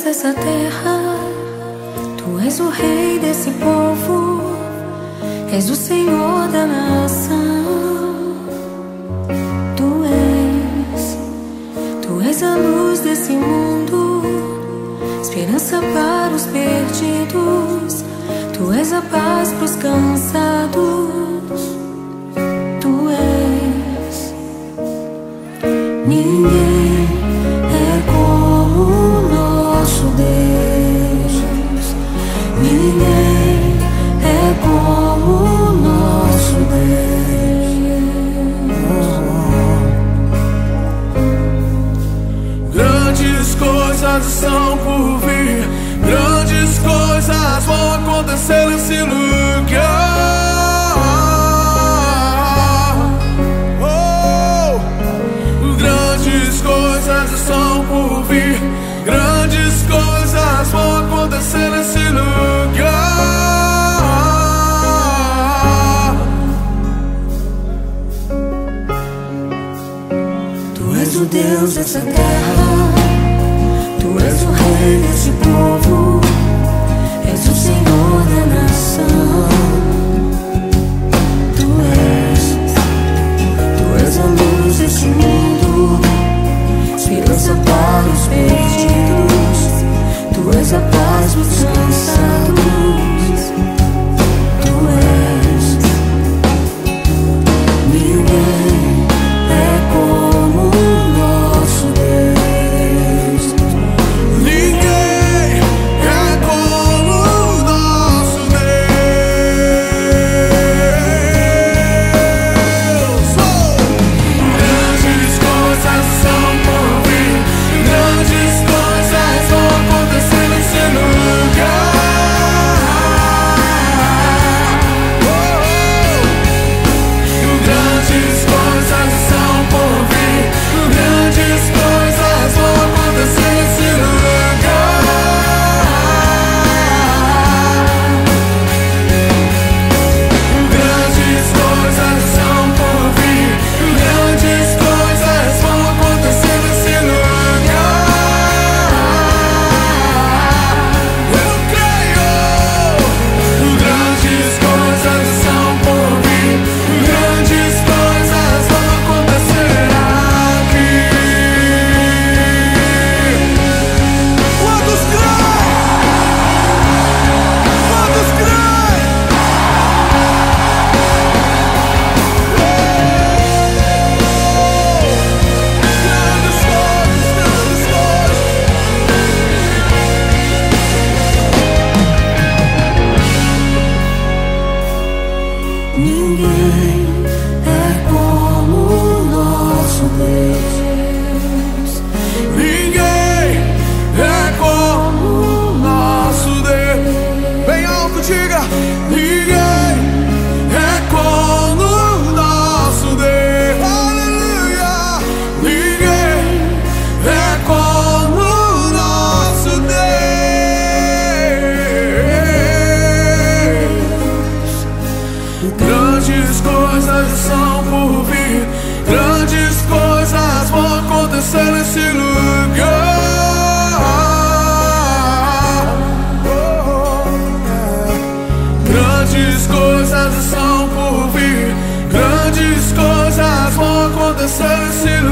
dessa terra, Tu és o rei desse povo, és o Senhor da nação. Tu és a luz desse mundo, esperança para os perdidos. Tu és a paz para os cansados. Tu és. Ninguém é como o nosso Deus. Ninguém é como o nosso Deus. Grandes coisas estão por vir, grandes coisas vão acontecer nesse lugar. Grandes coisas estão por vir, grandes coisas vão acontecer nesse lugar. Tu és o Deus dessa terra, Tu és o rei desse povo, és o Senhor da nação. Tu és a luz desse mundo, esperança para os perdidos. Tu és a paz dos cansados. Tu és. Ninguém é como o nosso Deus. Ninguém é como o nosso Deus. Grandes coisas são por vir, grandes coisas vão acontecer nesse lugar. Grandes coisas são por vir, grandes coisas vão acontecer nesse lugar. Grandes coisas são por vir, grandes coisas vão acontecer nesse lugar. Eu creio. Grandes coisas são por vir, grandes coisas vão acontecer aqui. Quantos creem? Quantos creem? Grandes coisas, grandes coisas. Ninguém é como o nosso Deus. Ninguém é como o nosso Deus. Bem alto, diga. Ninguém é como o nosso Deus. Aleluia. Ninguém é como o nosso Deus. Grandes coisas são por vir, grandes coisas vão acontecer nesse lugar. Grandes coisas são por vir, grandes coisas vão acontecer nesse lugar.